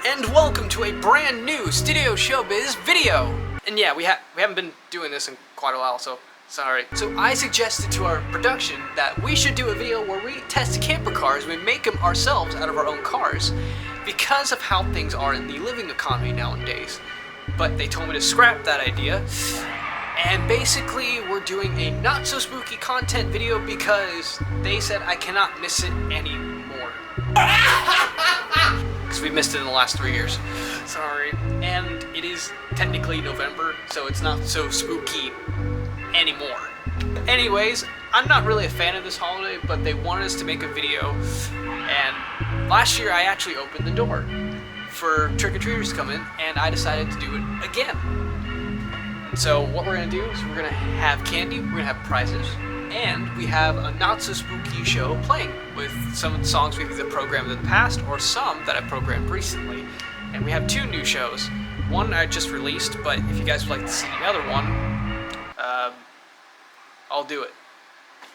and welcome to a brand new Studio Showbiz video. And yeah, we haven't been doing this in quite a while, so sorry. So I suggested to our production that we should do a video where we test camper cars, we make them ourselves out of our own cars, because of how things are in the living economy nowadays. But they told me to scrap that idea, and basically we're doing a not so spooky content video because they said I cannot miss it anymore. Because we missed it in the last 3 years. Sorry. And it is technically November, so it's not so spooky anymore. Anyways, I'm not really a fan of this holiday, but they wanted us to make a video, and last year I actually opened the door for trick-or-treaters to come in, and I decided to do it again. So what we're gonna do is we're gonna have candy, we're gonna have prizes, and we have a not-so-spooky show playing with some of the songs we've either programmed in the past or some that I've programmed recently. And we have 2 new shows. One I just released, but if you guys would like to see the other one, I'll do it.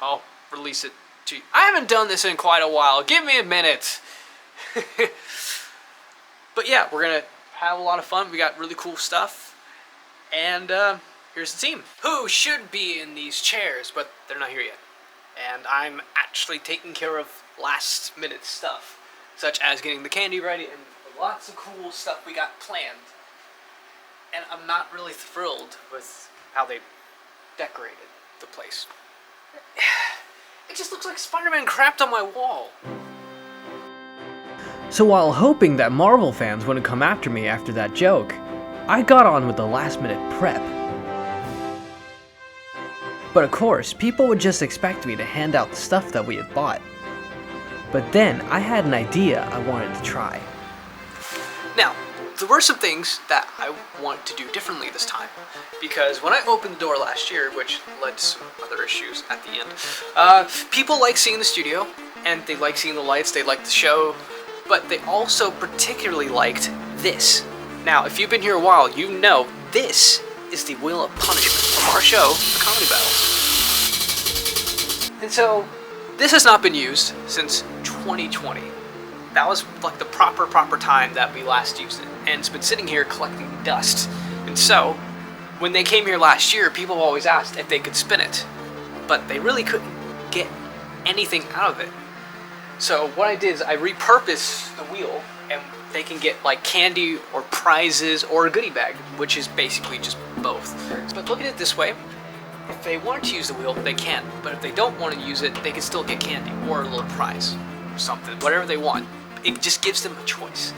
I'll release it to you. I haven't done this in quite a while. Give me a minute. But yeah, we're gonna have a lot of fun. We got really cool stuff. And here's the team. Who should be in these chairs, but they're not here yet. And I'm actually taking care of last minute stuff, such as getting the candy ready and lots of cool stuff we got planned. And I'm not really thrilled with how they decorated the place. It just looks like Spider-Man crapped on my wall. So while hoping that Marvel fans wouldn't come after me after that joke, I got on with the last minute prep. But of course, people would just expect me to hand out the stuff that we had bought. But then I had an idea I wanted to try. Now, there were some things that I wanted to do differently this time, because when I opened the door last year, which led to some other issues at the end, people like seeing the studio, and they like seeing the lights, they like the show, but they also particularly liked this. Now, if you've been here a while, you know this is the Wheel of Punishment from our show, The Comedy Battles. And so, this has not been used since 2020. That was like the proper time that we last used it, and it's been sitting here collecting dust. And so, when they came here last year, people always asked if they could spin it, but they really couldn't get anything out of it. So what I did is I repurposed the wheel, and they can get like candy or prizes or a goodie bag, which is basically just both. But look at it this way. If they want to use the wheel, they can. But if they don't want to use it, they can still get candy or a little prize or something, whatever they want. It just gives them a choice.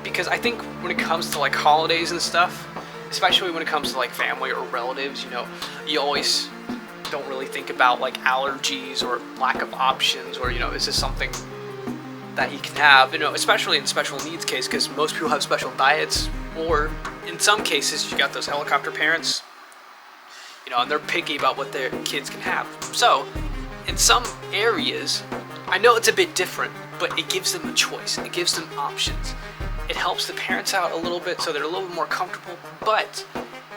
Because I think when it comes to like holidays and stuff, especially when it comes to like family or relatives, you know, you always don't really think about like allergies or lack of options, or, you know, is this something that he can have, you know, especially in special needs case, because most people have special diets, or in some cases you got those helicopter parents, you know, and they're picky about what their kids can have. So in some areas, I know it's a bit different, but it gives them a choice, it gives them options. It helps the parents out a little bit so they're a little bit more comfortable, but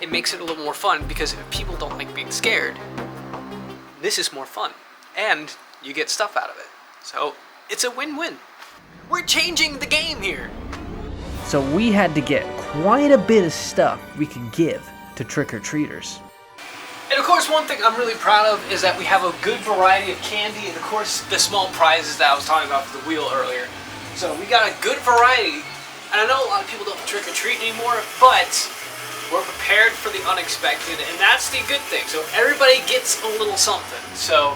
it makes it a little more fun, because if people don't like being scared, this is more fun, and you get stuff out of it. So it's a win-win. We're changing the game here. So we had to get quite a bit of stuff we could give to trick-or-treaters. And of course, one thing I'm really proud of is that we have a good variety of candy, and of course the small prizes that I was talking about for the wheel earlier. So we got a good variety, and I know a lot of people don't trick-or-treat anymore, but we're prepared for the unexpected, and that's the good thing. So everybody gets a little something. So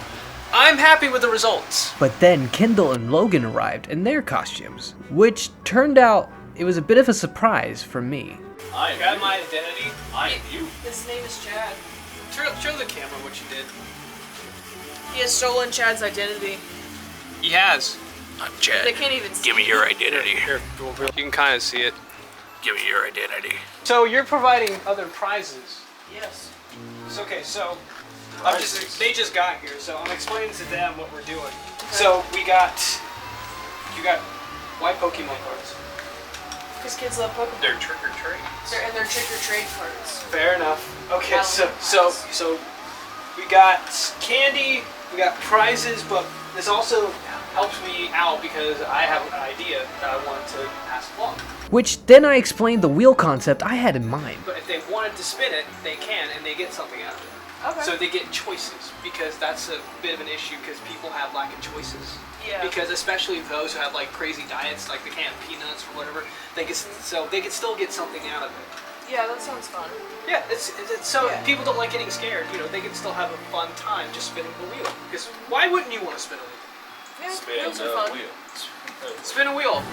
I'm happy with the results. But then Kendall and Logan arrived in their costumes, which turned out it was a bit of a surprise for me. I got my identity. I am you. His name is Chad. Show the camera what you did. He has stolen Chad's identity. He has. I'm Chad. They can't even see. Give me your identity. Here, you can kind of see it. Give me your identity. So you're providing other prizes. Yes. So, okay, so they just got here, so I'm explaining to them what we're doing. Okay. So you got white Pokemon cards. Because kids love Pokemon. They're trick or treat. They're trick or treat cards. Fair enough. Okay, so we got candy, we got prizes, but there's also helps me out because I have an idea that I want to pass along. Which then I explained the wheel concept I had in mind. But if they wanted to spin it, they can, and they get something out of it. Okay. So they get choices, because that's a bit of an issue because people have lack of choices. Yeah. Because especially those who have like crazy diets, like they can't have peanuts or whatever, they can still get something out of it. Yeah, that sounds fun. Yeah, it's so Yeah. people don't like getting scared. You know, they can still have a fun time just spinning the wheel. Because why wouldn't you want to spin a wheel? Yeah, wheels are fun. Spin a wheel.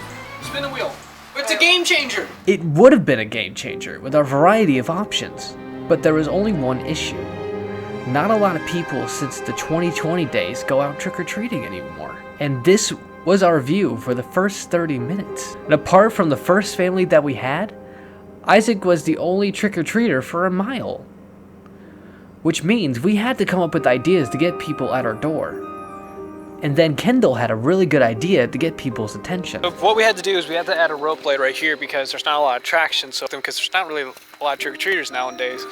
Spin a wheel. It's a game changer. It would have been a game changer with a variety of options, but there was only one issue. Not a lot of people since the 2020 days go out trick-or-treating anymore. And this was our view for the first 30 minutes. And apart from the first family that we had, Isaac was the only trick-or-treater for a mile. Which means we had to come up with ideas to get people at our door. And then Kendall had a really good idea to get people's attention. So what we had to do is we had to add a rope light right here because there's not a lot of traction. So because there's not really a lot of trick-or-treaters nowadays.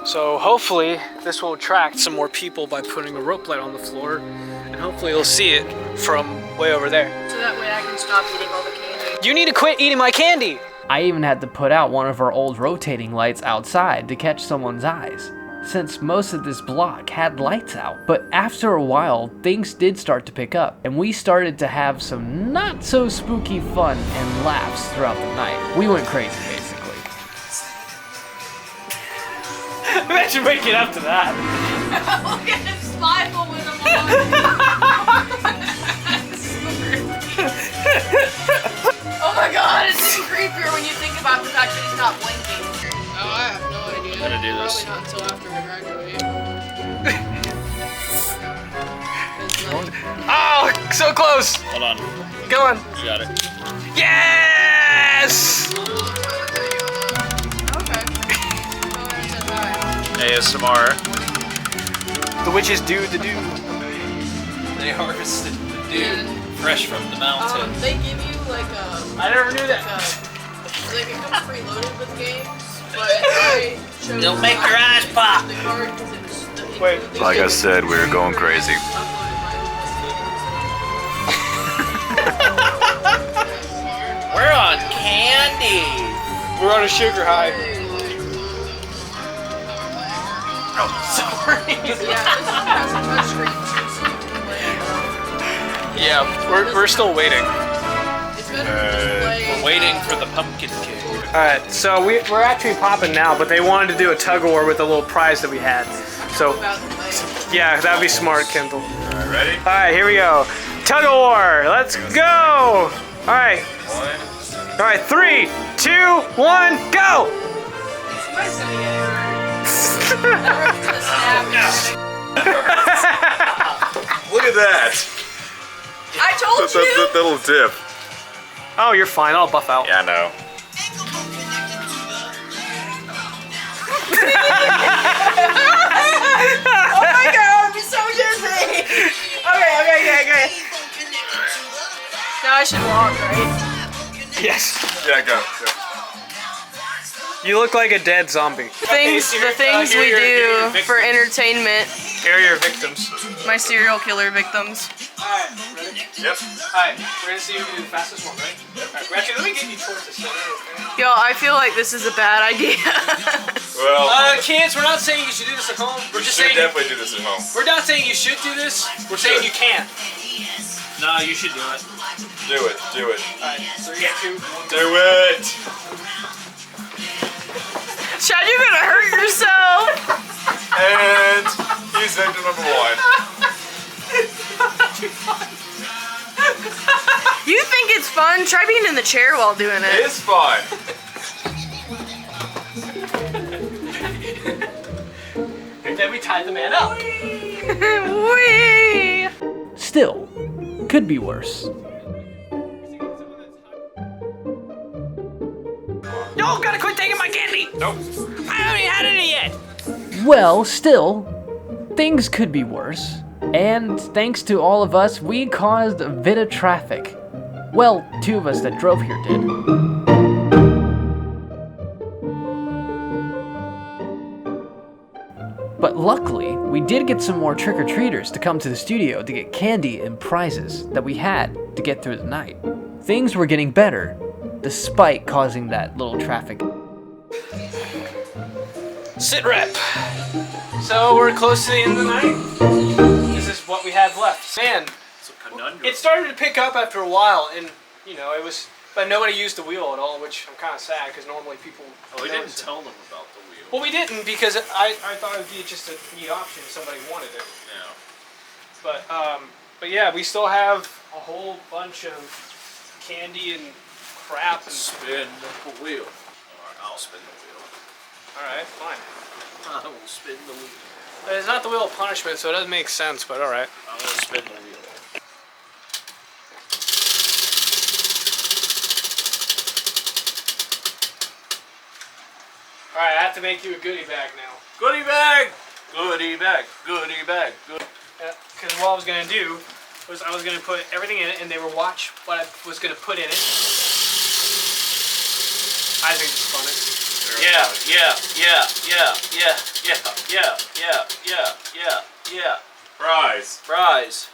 So hopefully this will attract some more people by putting a rope light on the floor, and hopefully you'll see it from way over there. So that way I can stop eating all the candy. You need to quit eating my candy! I even had to put out one of our old rotating lights outside to catch someone's eyes, since most of this block had lights out. But after a while, things did start to pick up, and we started to have some not so spooky fun and laughs throughout the night. We went crazy, basically. Imagine waking up to that. Look at his smile with him on. Oh my god, it's even creepier when you think about the fact that he's not blinking. Oh, I have no idea. How to do this. Probably not until after we graduate. Oh, so close! Hold on. Go on. You got it. Yes! Okay. ASMR. The witches do the do. They harvested the dew fresh from the mountain. They give you like a. I never knew that. Like it comes preloaded with games, but I chose. Don't make your eyes pop. The card because it was. Wait. Like I said, we were going crazy. We're on candy. We're on a sugar high. Oh, sorry. Yeah, this has a touchscreen too, so you can play. Yeah, we're still waiting. It's better to just play. We're waiting for the pumpkin cake. Alright, so we're actually popping now, but they wanted to do a tug-of-war with the little prize that we had. So, About to play. yeah, that'd be smart, Kendall. Alright, ready? Alright, here we go. Tug-of-war, let's go! Alright, One. alright, 3, 2, 1, go! Somebody's gonna get hurt. That hurts to snap. Look at that! I told you! That little dip. Oh, you're fine, I'll buff out. Yeah, I know. Oh my god, I'm so dizzy! Okay. Now I should walk, right? Yes. Yeah, go. You look like a dead zombie. The things we do for entertainment. Here are your victims. My serial killer victims. Alright, ready? Yep. Alright, we're gonna see who can do the fastest one, right? Alright, actually, let me get you towards the center, okay? Yo, I feel like this is a bad idea. Well, Kids, we're not saying you should do this at home. We're we just should saying definitely do this at home. we're not saying you should do this. We're saying you can. No, you should do it. Do it. Do it. Alright, 3, 2, 1. Do it! Chad, you're gonna hurt yourself. And he's victim number 1. You think it's fun? Try being in the chair while doing It it. is fun. And then we tied the man up. Whee! Still, could be worse. Y'all gotta quit taking my candy. Nope. I haven't even had any yet. Well, still, things could be worse. And thanks to all of us, we caused a bit of traffic. Well, 2 of us that drove here did. But luckily, we did get some more trick-or-treaters to come to the studio to get candy and prizes that we had to get through the night. Things were getting better, despite causing that little traffic. Sit rep. So we're close to the end of the night. This is what we have left. Man, It's a conundrum. it started to pick up after a while, and you know it was, but nobody used the wheel at all, which I'm kind of sad because normally people. Oh, we didn't notice it. tell them about the wheel. Well, we didn't because I thought it would be just a neat option if somebody wanted it. Yeah. But yeah, we still have a whole bunch of candy and crap. And, Spin the wheel. Alright, I'll spin the wheel. all right, fine. I will spin the wheel. It's not the wheel of punishment, so it doesn't make sense. But all right. I'm gonna spin the wheel. All right, I have to make you a goodie bag now. Goodie bag! Goodie bag! Goodie bag! Good. Because what I was gonna do was I was gonna put everything in it, and they would watch what I was gonna put in it. I think it's funny. Yeah. Prize. Fries.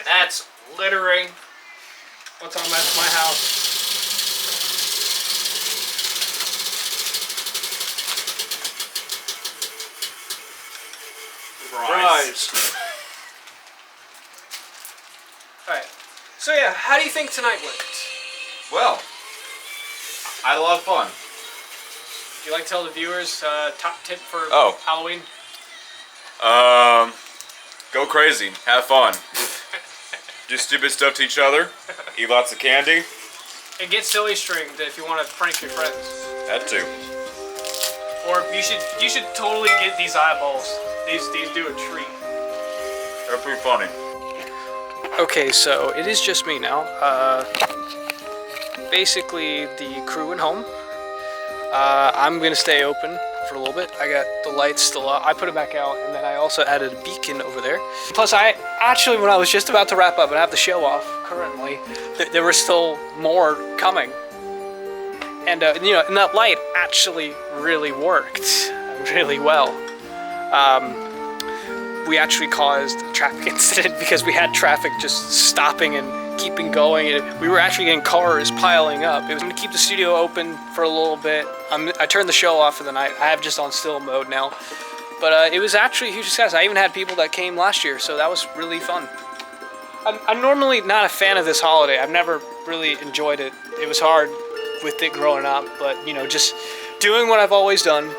That's littering. What's on my house? Fries. All right. So yeah, how do you think tonight went? Well, I had a lot of fun. Do you like to tell the viewers top tip for Oh. Halloween? Go crazy, have fun. Do stupid stuff to each other, eat lots of candy. And get silly stringed if you want to prank your friends. That too. Or you should totally get these eyeballs. These do a treat. They're pretty funny. Okay, so it is just me now. Basically, the crew went home. I'm gonna stay open for a little bit. I got the lights still up. I put it back out, and then I also added a beacon over there. Plus, I actually, when I was just about to wrap up and have the show off currently, there were still more coming. And you know, and that light actually really worked really well. We actually caused a traffic incident because we had traffic just stopping and keeping going. And we were actually getting cars piling up. It was going to keep the studio open for a little bit. I turned the show off for the night. I have just on still mode now. But it was actually a huge success. I even had people that came last year, so that was really fun. I'm normally not a fan of this holiday. I've never really enjoyed it. It was hard with it growing up, but you know, just doing what I've always done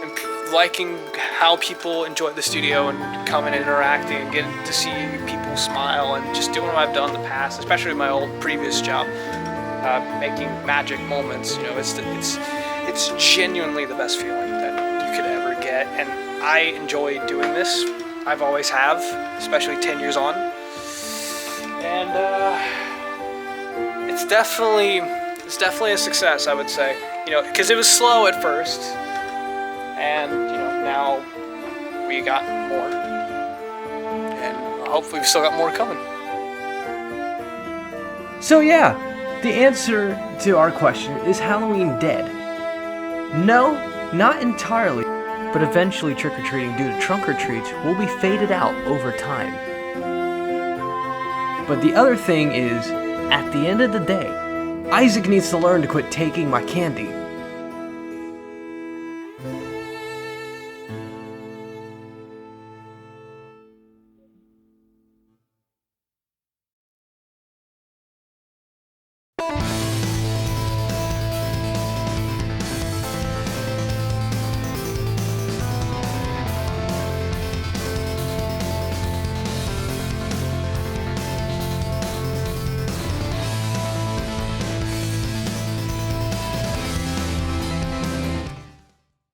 and liking how people enjoy the studio and coming and interacting and getting to see people smile and just doing what I've done in the past, especially my old previous job, making magic moments. You know, it's genuinely the best feeling that you could ever get, and I enjoy doing this. I've always have, especially 10 years on, and it's definitely a success, I would say. You know, because it was slow at first, and you know, now we got more, and hopefully we've still got more coming. So yeah, the answer to our question is Halloween dead? No, not entirely, but eventually trick-or-treating due to trunk or treats will be faded out over time. But the other thing is, at the end of the day, Isaac needs to learn to quit taking my candy